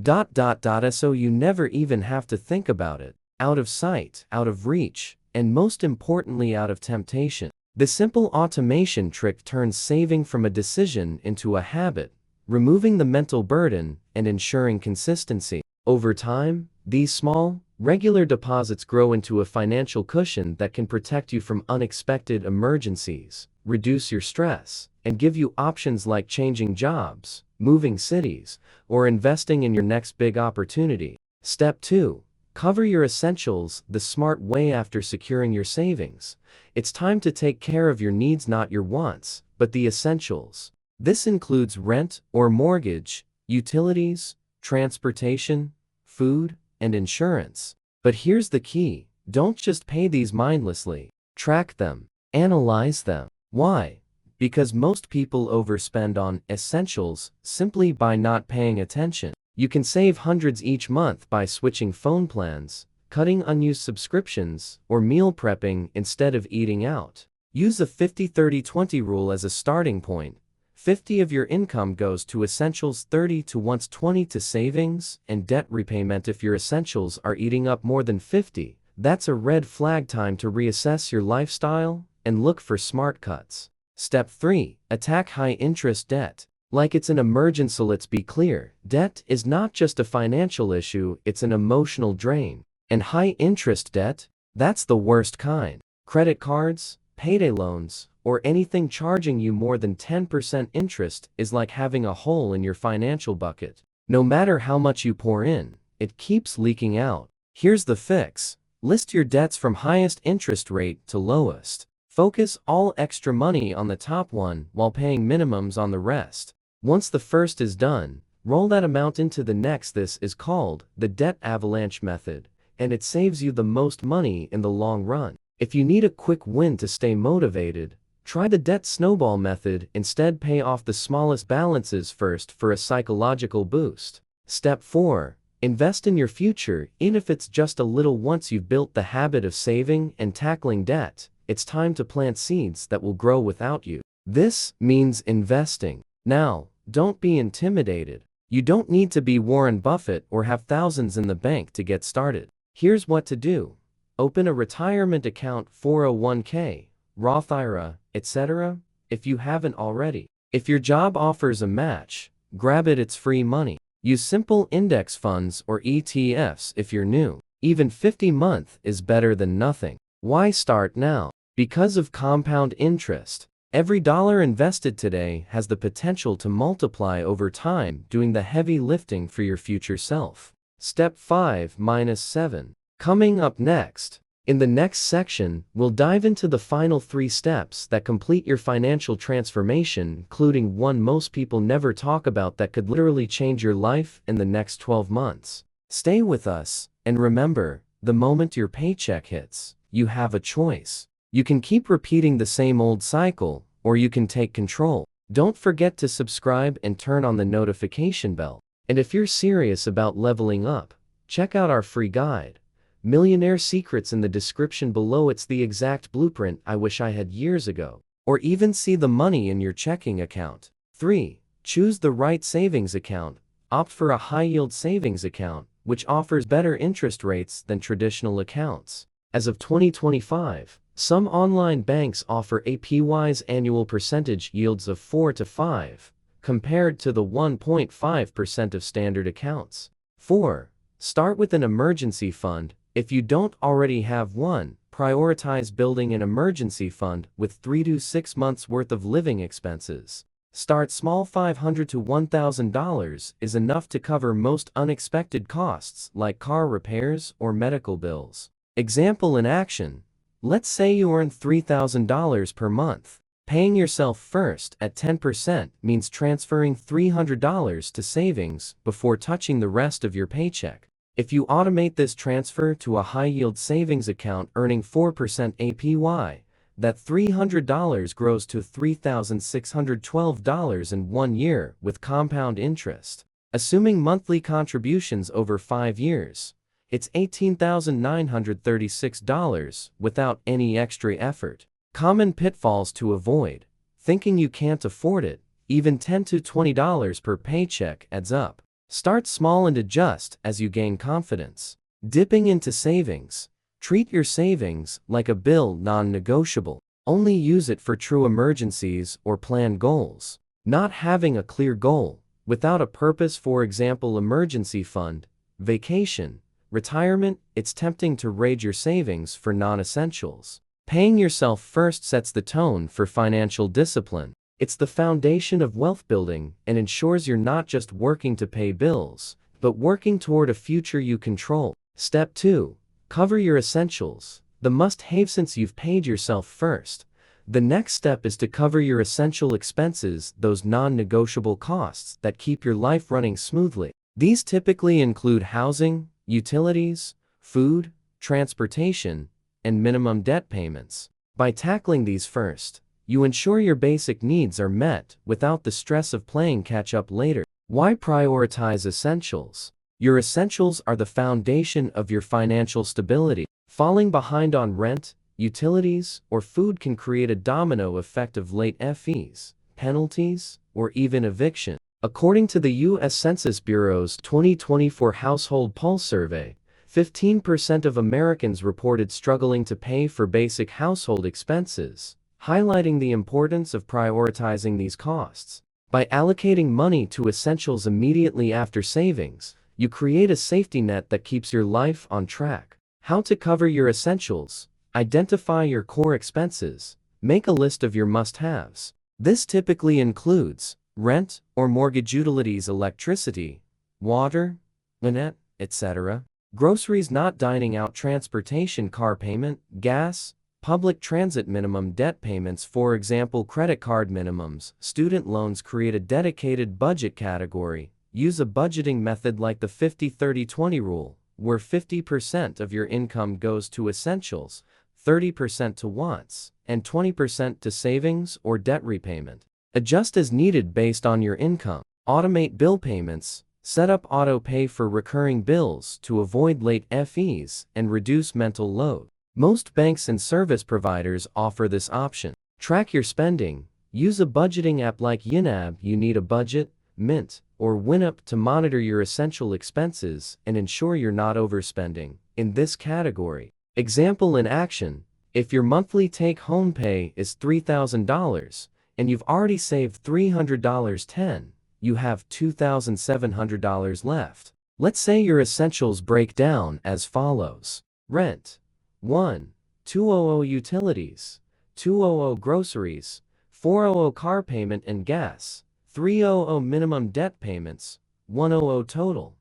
So you never even have to think about it. Out of sight, out of reach, and most importantly out of temptation. The simple automation trick turns saving from a decision into a habit, removing the mental burden and ensuring consistency. Over time, these small, regular deposits grow into a financial cushion that can protect you from unexpected emergencies, reduce your stress, and give you options like changing jobs, moving cities, or investing in your next big opportunity. Step 2. Cover your essentials the smart way. After securing your savings, it's time to take care of your needs, not your wants, but the essentials. This includes rent or mortgage, utilities, transportation, food, and insurance. But here's the key: don't just pay these mindlessly. Track them, analyze them. Why? Because most people overspend on essentials simply by not paying attention. You can save hundreds each month by switching phone plans, cutting unused subscriptions, or meal prepping instead of eating out. Use a 50-30-20 rule as a starting point. 50 of your income goes to essentials, 30 to wants, 20 to savings and debt repayment. If your essentials are eating up more than 50, that's a red flag. Time to reassess your lifestyle and look for smart cuts. Step 3. Attack high-interest debt. Like it's an emergency. Let's be clear, debt is not just a financial issue, it's an emotional drain. And high-interest debt? That's the worst kind. Credit cards, payday loans, or anything charging you more than 10% interest is like having a hole in your financial bucket. No matter how much you pour in, it keeps leaking out. Here's the fix. List your debts from highest interest rate to lowest. Focus all extra money on the top one while paying minimums on the rest. Once the first is done, roll that amount into the next. This is called the debt avalanche method, and it saves you the most money in the long run. If you need a quick win to stay motivated, try the debt snowball method. Instead, pay off the smallest balances first for a psychological boost. Step 4. Invest in your future, even if it's just a little. Once you've built the habit of saving and tackling debt, it's time to plant seeds that will grow without you. This means investing. Now, don't be intimidated. You don't need to be Warren Buffett or have thousands in the bank to get started. Here's what to do. Open a retirement account, 401k, Roth IRA, etc., if you haven't already. If your job offers a match, grab it, it's free money. Use simple index funds or ETFs if you're new. Even 50 a month is better than nothing. Why start now? Because of compound interest. Every dollar invested today has the potential to multiply over time, doing the heavy lifting for your future self. Step 5-7. Coming up next. In the next section, we'll dive into the final 3 steps that complete your financial transformation, including one most people never talk about that could literally change your life in the next 12 months. Stay with us, and remember, the moment your paycheck hits, you have a choice. You can keep repeating the same old cycle, or you can take control. Don't forget to subscribe and turn on the notification bell. And if you're serious about leveling up, check out our free guide, Millionaire Secrets, in the description below. It's the exact blueprint I wish I had years ago. Or even see the money in your checking account. 3. Choose the right savings account. Opt for a high-yield savings account, which offers better interest rates than traditional accounts. As of 2025, some online banks offer APY's annual percentage yields of 4 to 5, compared to the 1.5% of standard accounts. 4. Start with an emergency fund. If you don't already have one, prioritize building an emergency fund with 3 to 6 months worth of living expenses. Start small. $500 to $1,000 is enough to cover most unexpected costs like car repairs or medical bills. Example in action. Let's say you earn $3,000 per month. Paying yourself first at 10% means transferring $300 to savings before touching the rest of your paycheck. If you automate this transfer to a high-yield savings account earning 4% APY, that $300 grows to $3,612 in 1 year with compound interest. Assuming monthly contributions over 5 years, it's $18,936 without any extra effort. Common pitfalls to avoid. Thinking you can't afford it. Even $10 to $20 per paycheck adds up. Start small and adjust as you gain confidence. Dipping into savings. Treat your savings like a bill, non-negotiable. Only use it for true emergencies or planned goals. Not having a clear goal, without a purpose, for example, emergency fund, vacation, retirement, it's tempting to raid your savings for non-essentials. Paying yourself first sets the tone for financial discipline. It's the foundation of wealth building and ensures you're not just working to pay bills, but working toward a future you control. Step 2. Cover your essentials, the must-have since you've paid yourself first. The next step is to cover your essential expenses, those non-negotiable costs that keep your life running smoothly. These typically include housing, utilities, food, transportation, and minimum debt payments. By tackling these first, you ensure your basic needs are met without the stress of playing catch-up later. Why prioritize essentials? Your essentials are the foundation of your financial stability. Falling behind on rent, utilities, or food can create a domino effect of late fees, penalties, or even eviction. According to the U.S. Census Bureau's 2024 Household Pulse Survey, 15% of Americans reported struggling to pay for basic household expenses, highlighting the importance of prioritizing these costs. By allocating money to essentials immediately after savings, you create a safety net that keeps your life on track. How to cover your essentials? Identify your core expenses. Make a list of your must-haves. This typically includes rent or mortgage, utilities, electricity, water, internet, etc. Groceries, not dining out, transportation, car payment, gas, public transit, minimum debt payments, for example, credit card minimums, student loans. Create a dedicated budget category. Use a budgeting method like the 50-30-20 rule, where 50% of your income goes to essentials, 30% to wants, and 20% to savings or debt repayment. Adjust as needed based on your income. Automate bill payments. Set up auto pay for recurring bills to avoid late fees and reduce mental load. Most banks and service providers offer this option. Track your spending. Use a budgeting app like YNAB. You need a budget, Mint, or WinUp to monitor your essential expenses and ensure you're not overspending in this category. Example in action: if your monthly take-home pay is $3,000 and you've already saved $300, you have $2,700 left. Let's say your essentials break down as follows. Rent, 1, $200 utilities, $200 groceries, $400 car payment and gas, $300 minimum debt payments, $100 total,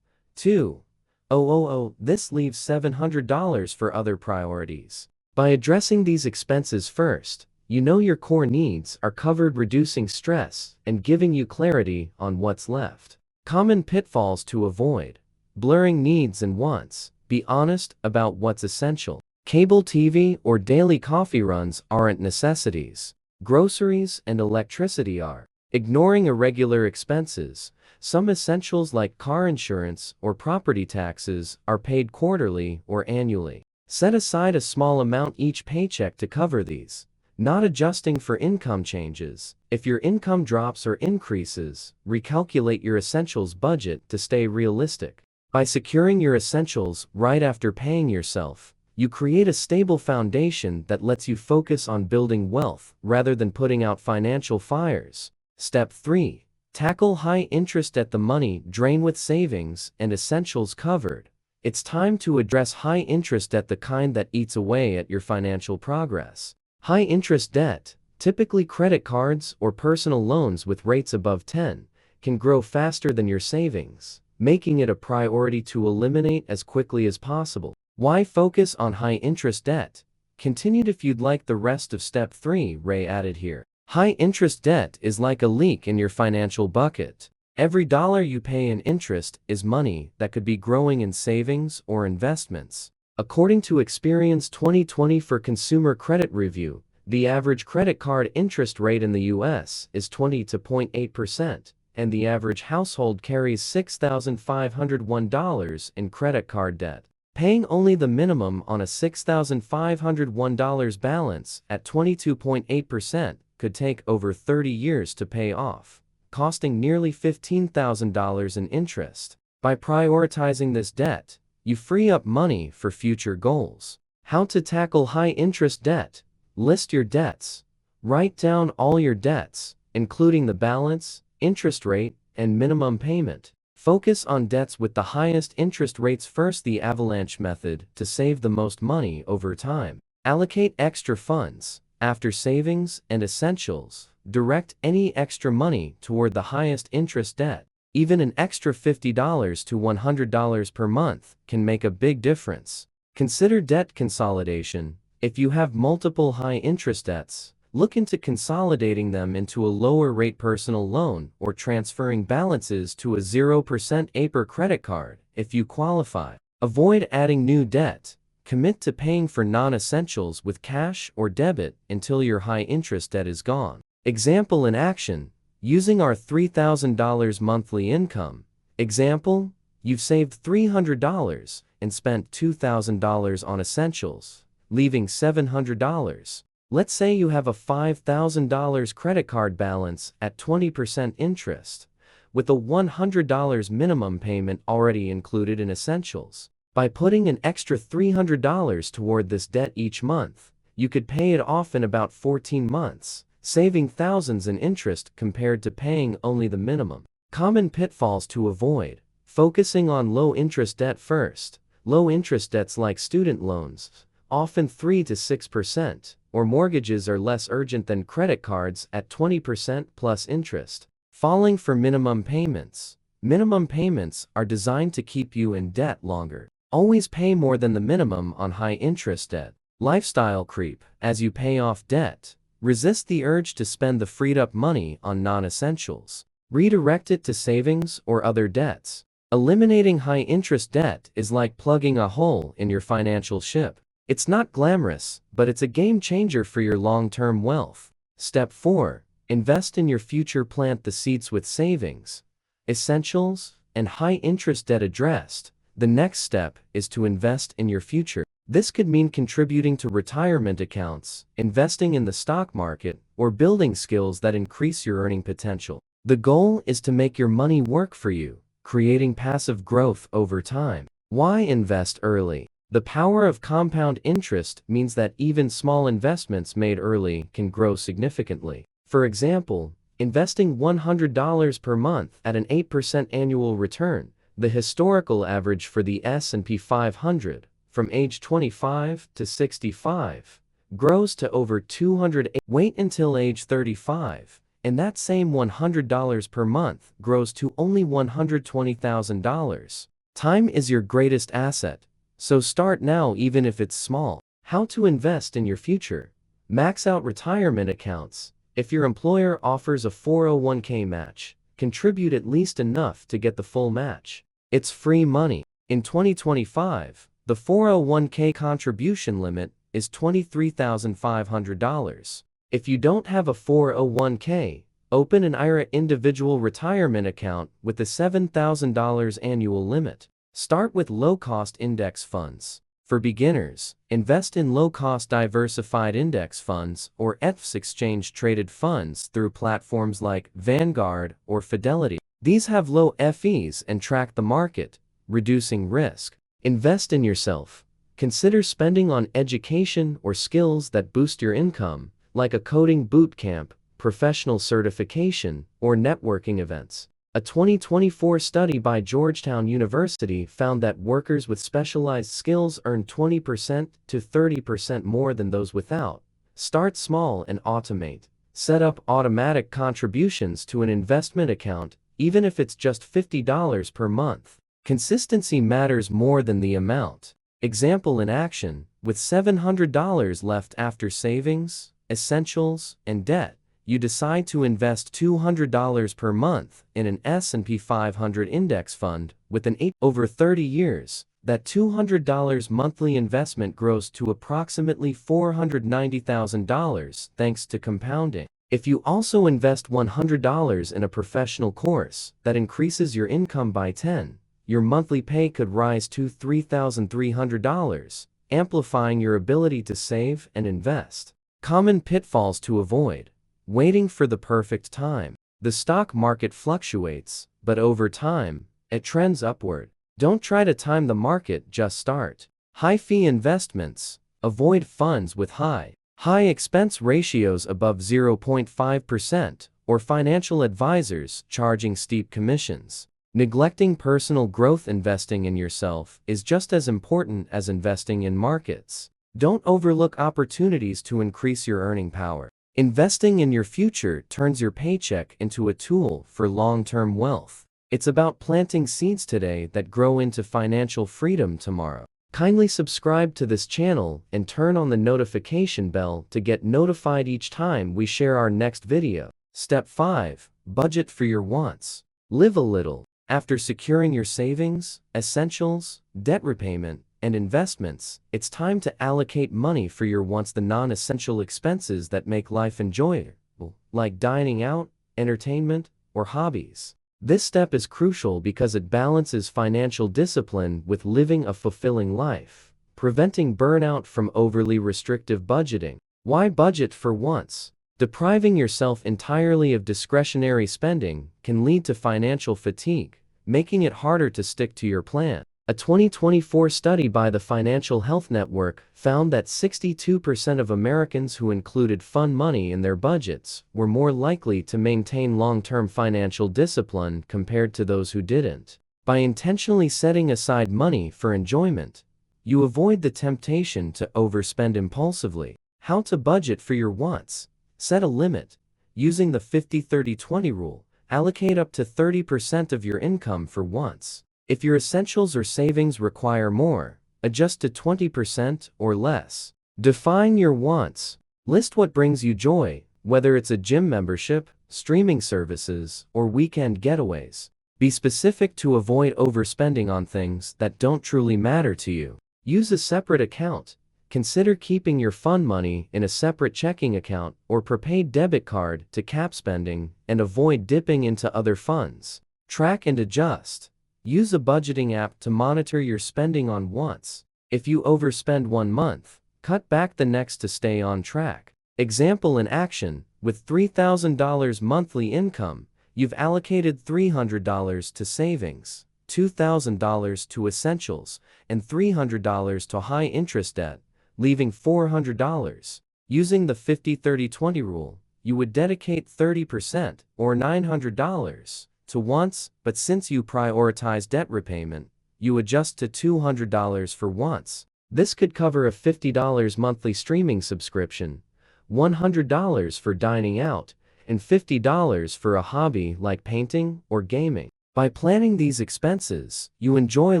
$200. This leaves $700 for other priorities. By addressing these expenses first, you know your core needs are covered, reducing stress and giving you clarity on what's left. Common pitfalls to avoid: blurring needs and wants. Be honest about what's essential. Cable TV or daily coffee runs aren't necessities. Groceries and electricity are. Ignoring irregular expenses. Some essentials like car insurance or property taxes are paid quarterly or annually. Set aside a small amount each paycheck to cover these. Not adjusting for income changes. If your income drops or increases, recalculate your essentials budget to stay realistic. By securing your essentials right after paying yourself, you create a stable foundation that lets you focus on building wealth rather than putting out financial fires. Step 3. Tackle high interest debt. The money drain with savings and essentials covered. It's time to address high interest debt, the kind that eats away at your financial progress. High interest debt, typically credit cards or personal loans with rates above 10, can grow faster than your savings, making it a priority to eliminate as quickly as possible. Why focus on high interest debt? Continued if you'd like the rest of step 3. Ray added here. High interest debt is like a leak in your financial bucket. Every dollar you pay in interest is money that could be growing in savings or investments. According to Experience 2020 for Consumer Credit Review, the average credit card interest rate in the U.S. is 20.8%, and the average household carries $6,501 in credit card debt. Paying only the minimum on a $6,501 balance at 22.8% could take over 30 years to pay off. costing nearly $15,000 in interest. By prioritizing this debt, you free up money for future goals. How to tackle high-interest debt. List your debts. Write down all your debts, including the balance, interest rate, and minimum payment. Focus on debts with the highest interest rates first. The avalanche method to save the most money over time. Allocate extra funds. After savings and essentials, direct any extra money toward the highest interest debt. Even an extra $50 to $100 per month can make a big difference. Consider debt consolidation. If you have multiple high-interest debts, look into consolidating them into a lower-rate personal loan or transferring balances to a 0% APR credit card if you qualify. Avoid adding new debt. Commit to paying for non-essentials with cash or debit until your high-interest debt is gone. Example in action. Using our $3,000 monthly income. Example, you've saved $300 and spent $2,000 on essentials, leaving $700. Let's say you have a $5,000 credit card balance at 20% interest, with a $100 minimum payment already included in essentials. By putting an extra $300 toward this debt each month, you could pay it off in about 14 months, saving thousands in interest compared to paying only the minimum. Common pitfalls to avoid. Focusing on low-interest debt first. Low-interest debts like student loans, often 3 to 6%, or mortgages are less urgent than credit cards at 20% plus interest. Falling for minimum payments. Minimum payments are designed to keep you in debt longer. Always pay more than the minimum on high-interest debt. Lifestyle creep. As you pay off debt, resist the urge to spend the freed-up money on non-essentials. Redirect it to savings or other debts. Eliminating high-interest debt is like plugging a hole in your financial ship. It's not glamorous, but it's a game-changer for your long-term wealth. Step 4. Invest in your future. Plant the seeds with savings, essentials, and high-interest debt addressed. The next step is to invest in your future. This could mean contributing to retirement accounts, investing in the stock market, or building skills that increase your earning potential. The goal is to make your money work for you, creating passive growth over time. Why invest early? The power of compound interest means that even small investments made early can grow significantly. For example, investing $100 per month at an 8% annual return, the historical average for the S&P 500, from age 25 to 65, grows to over 200. Wait until age 35, and that same $100 per month grows to only $120,000. Time is your greatest asset, so start now even if it's small. How to invest in your future. Max out retirement accounts. If your employer offers a 401k match, contribute at least enough to get the full match. It's free money. In 2025, the 401k contribution limit is $23,500. If you don't have a 401k, open an IRA individual retirement account with a $7,000 annual limit. Start with low-cost index funds. For beginners, invest in low-cost diversified index funds or ETFs, exchange-traded funds, through platforms like Vanguard or Fidelity. These have low fees and track the market, reducing risk. Invest in yourself. Consider spending on education or skills that boost your income, like a coding boot camp, professional certification, or networking events. A 2024 study by Georgetown University found that workers with specialized skills earn 20% to 30% more than those without. Start small and automate. Set up automatic contributions to an investment account, even if it's just $50 per month. Consistency matters more than the amount. Example in action. With $700 left after savings, essentials, and debt, you decide to invest $200 per month in an S&P 500 index fund with an 8. Over 30 years, that $200 monthly investment grows to approximately $490,000 thanks to compounding. If you also invest $100 in a professional course that increases your income by 10, your monthly pay could rise to $3,300, amplifying your ability to save and invest. Common pitfalls to avoid. Waiting for the perfect time. The stock market fluctuates, but over time, it trends upward. Don't try to time the market, just start. High-fee investments. Avoid funds with high expense ratios above 0.5% or financial advisors charging steep commissions. Neglecting personal growth. Investing in yourself is just as important as investing in markets. Don't overlook opportunities to increase your earning power. Investing in your future turns your paycheck into a tool for long-term wealth. It's about planting seeds today that grow into financial freedom tomorrow. Kindly subscribe to this channel and turn on the notification bell to get notified each time we share our next video. Step 5. Budget for your wants. Live a little. After securing your savings, essentials, debt repayment, and investments, it's time to allocate money for your wants, the non-essential expenses that make life enjoyable, like dining out, entertainment, or hobbies. This step is crucial because it balances financial discipline with living a fulfilling life, preventing burnout from overly restrictive budgeting. Why budget for wants? Depriving yourself entirely of discretionary spending can lead to financial fatigue, making it harder to stick to your plan. A 2024 study by the Financial Health Network found that 62% of Americans who included fund money in their budgets were more likely to maintain long-term financial discipline compared to those who didn't. By intentionally setting aside money for enjoyment, you avoid the temptation to overspend impulsively. How to budget for your wants? Set a limit. Using the 50-30-20 rule, allocate up to 30% of your income for wants. If your essentials or savings require more, adjust to 20% or less. Define your wants. List what brings you joy, whether it's a gym membership, streaming services, or weekend getaways. Be specific to avoid overspending on things that don't truly matter to you. Use a separate account. Consider keeping your fund money in a separate checking account or prepaid debit card to cap spending and avoid dipping into other funds. Track and adjust. Use a budgeting app to monitor your spending on wants. If you overspend one month, cut back the next to stay on track. Example in action: with $3,000 monthly income, you've allocated $300 to savings, $2,000 to essentials, and $300 to high-interest debt, leaving $400. Using the 50-30-20 rule, you would dedicate 30%, or $900, to wants, but since you prioritize debt repayment, you adjust to $200 for wants. This could cover a $50 monthly streaming subscription, $100 for dining out, and $50 for a hobby like painting or gaming. By planning these expenses, you enjoy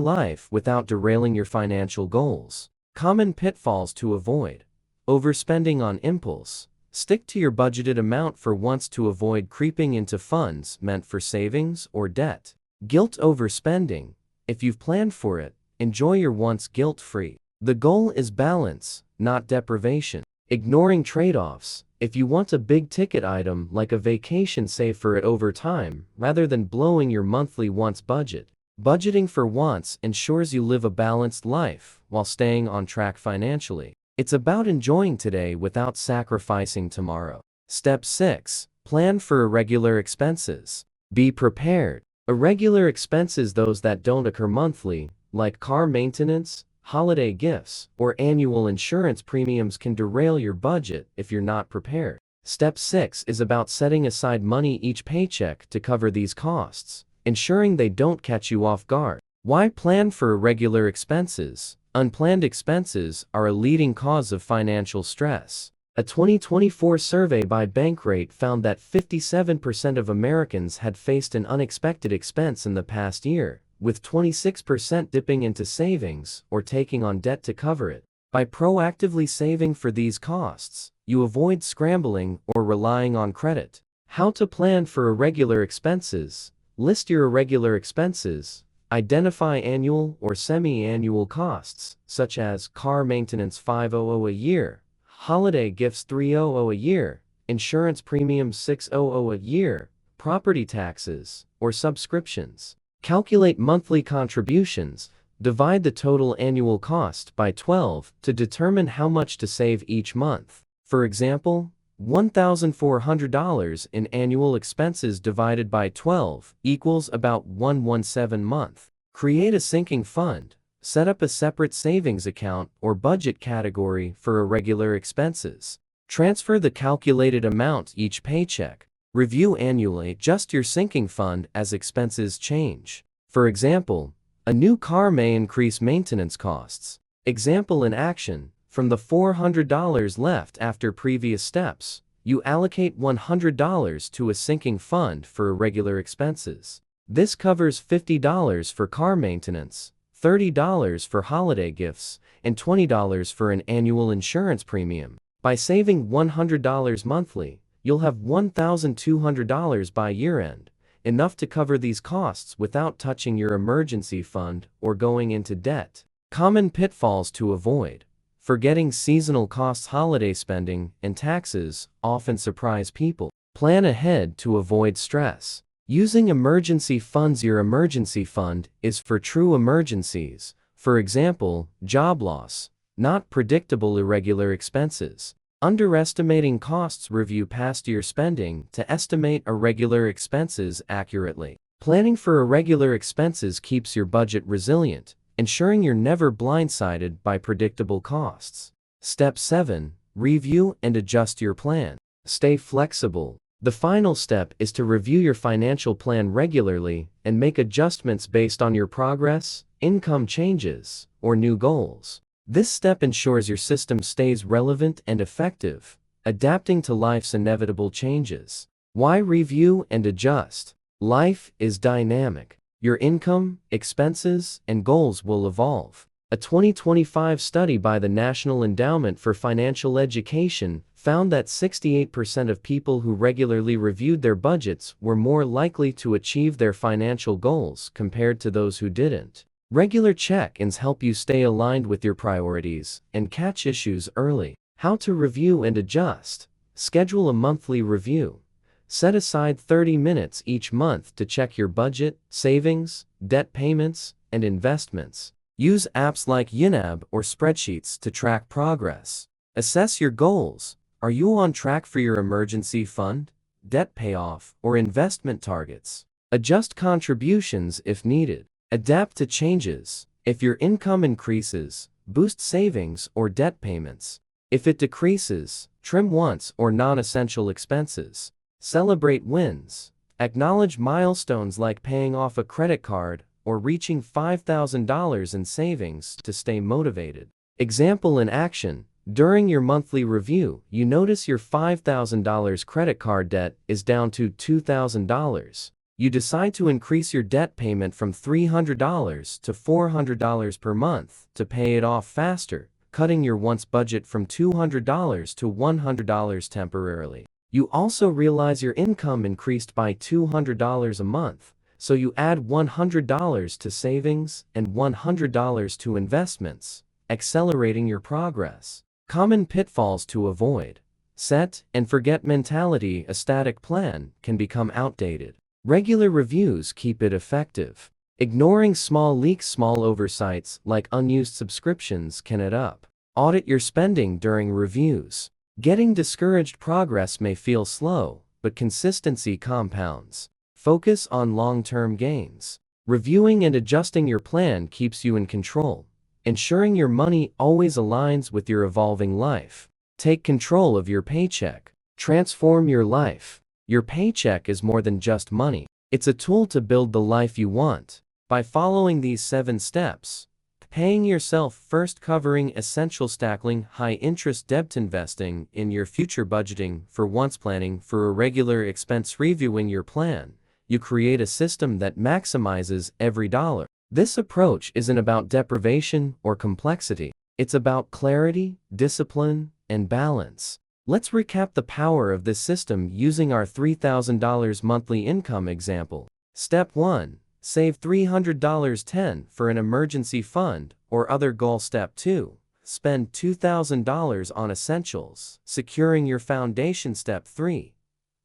life without derailing your financial goals. Common pitfalls to avoid: overspending on impulse. Stick to your budgeted amount for wants to avoid creeping into funds meant for savings or debt. Guilt overspending. If you've planned for it, enjoy your wants guilt-free. The goal is balance, not deprivation. Ignoring trade-offs. If you want a big-ticket item like a vacation, save for it over time, rather than blowing your monthly wants budget. Budgeting for wants ensures you live a balanced life while staying on track financially. It's about enjoying today without sacrificing tomorrow. Step 6. Plan for irregular expenses. Be prepared. Irregular expenses, those that don't occur monthly, like car maintenance, holiday gifts, or annual insurance premiums, can derail your budget if you're not prepared. Step 6 is about setting aside money each paycheck to cover these costs, ensuring they don't catch you off guard. Why plan for irregular expenses? Unplanned expenses are a leading cause of financial stress. A 2024 survey by Bankrate found that 57% of Americans had faced an unexpected expense in the past year, with 26% dipping into savings or taking on debt to cover it. By proactively saving for these costs, you avoid scrambling or relying on credit. How to plan for irregular expenses. List your irregular expenses. Identify annual or semi-annual costs, such as car maintenance $500 a year, holiday gifts $300 a year, insurance premiums $600 a year, property taxes, or subscriptions. Calculate monthly contributions. Divide the total annual cost by 12 to determine how much to save each month. For example, $1,400 in annual expenses divided by 12 equals about 117 month. Create a sinking fund. Set up a separate savings account or budget category for irregular expenses. Transfer the calculated amount each paycheck. Review annually. Adjust your sinking fund as expenses change. For example, a new car may increase maintenance costs. Example in action. From the $400 left after previous steps, you allocate $100 to a sinking fund for irregular expenses. This covers $50 for car maintenance, $30 for holiday gifts, and $20 for an annual insurance premium. By saving $100 monthly, you'll have $1,200 by year-end, enough to cover these costs without touching your emergency fund or going into debt. Common pitfalls to avoid. Forgetting seasonal costs. Holiday spending and taxes often surprise people. Plan ahead to avoid stress. Using emergency funds. Your emergency fund is for true emergencies, for example, job loss, not predictable irregular expenses. Underestimating costs. Review past year spending to estimate irregular expenses accurately. Planning for irregular expenses keeps your budget resilient, ensuring you're never blindsided by predictable costs. Step 7. Review and adjust your plan. Stay flexible. The final step is to review your financial plan regularly and make adjustments based on your progress, income changes, or new goals. This step ensures your system stays relevant and effective, adapting to life's inevitable changes. Why review and adjust? Life is dynamic. Your income, expenses, and goals will evolve. A 2025 study by the National Endowment for Financial Education found that 68% of people who regularly reviewed their budgets were more likely to achieve their financial goals compared to those who didn't. Regular check-ins help you stay aligned with your priorities and catch issues early. How to review and adjust. Schedule a monthly review. Set aside 30 minutes each month to check your budget, savings, debt payments, and investments. Use apps like YNAB or spreadsheets to track progress. Assess your goals. Are you on track for your emergency fund, debt payoff, or investment targets? Adjust contributions if needed. Adapt to changes. If your income increases, boost savings or debt payments. If it decreases, trim wants or non-essential expenses. Celebrate wins. Acknowledge milestones like paying off a credit card or reaching $5,000 in savings to stay motivated. Example in action. During your monthly review, you notice your $5,000 credit card debt is down to $2,000. You decide to increase your debt payment from $300 to $400 per month to pay it off faster, cutting your wants budget from $200 to $100 temporarily. You also realize your income increased by $200 a month, so you add $100 to savings and $100 to investments, accelerating your progress. Common pitfalls to avoid. Set and forget mentality. A static plan can become outdated. Regular reviews keep it effective. Ignoring small leaks. Small oversights like unused subscriptions can add up. Audit your spending during reviews. Getting discouraged. Progress may feel slow, but consistency compounds. Focus on long-term gains. Reviewing and adjusting your plan keeps you in control, ensuring your money always aligns with your evolving life. Take control of your paycheck. Transform your life. Your paycheck is more than just money. It's a tool to build the life you want. By following these 7 steps, paying yourself first, covering essentials, tackling high-interest debt, investing in your future, budgeting for wants, planning for irregular expense, reviewing your plan, you create a system that maximizes every dollar. This approach isn't about deprivation or complexity. It's about clarity, discipline, and balance. Let's recap the power of this system using our $3,000 monthly income example. Step 1. Save $300 10 for an emergency fund or other goal. Step 2. Spend $2,000 on essentials, securing your foundation. Step 3.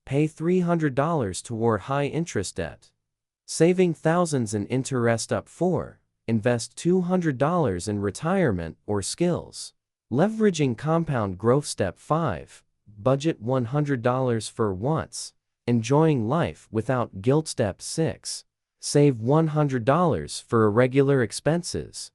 Pay $300 toward high-interest debt, saving thousands in interest. Step 4. Invest $200 in retirement or skills, leveraging compound growth. Step 5. Budget $100 for once. Enjoying life without guilt. Step 6. Save $100 for irregular expenses.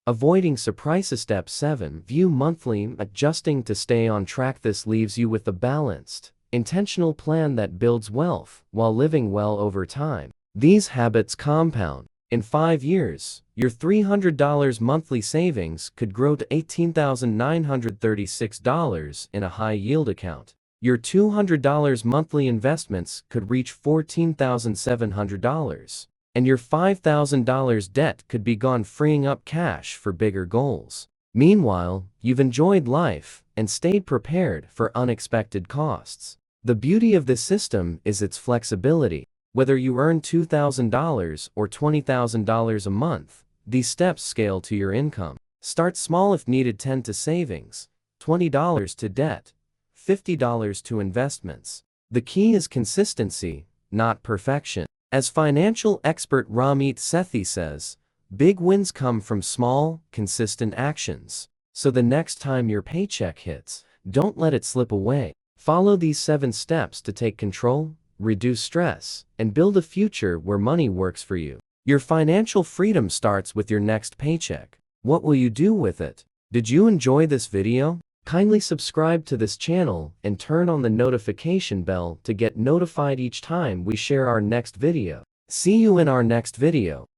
Avoiding surprises. Step 7. View monthly adjusting to stay on track. This leaves you with a balanced, intentional plan that builds wealth while living well over time. These habits compound. In 5 years, your $300 monthly savings could grow to $18,936 in a high-yield account. Your $200 monthly investments could reach $14,700. And your $5,000 debt could be gone, freeing up cash for bigger goals. Meanwhile, you've enjoyed life and stayed prepared for unexpected costs. The beauty of this system is its flexibility. Whether you earn $2,000 or $20,000 a month, these steps scale to your income. Start small if needed. 10 to savings, $20 to debt, $50 to investments. The key is consistency, not perfection. As financial expert Ramit Sethi says, big wins come from small, consistent actions. So the next time your paycheck hits, don't let it slip away. Follow these 7 steps to take control, reduce stress, and build a future where money works for you. Your financial freedom starts with your next paycheck. What will you do with it? Did you enjoy this video? Kindly subscribe to this channel and turn on the notification bell to get notified each time we share our next video. See you in our next video.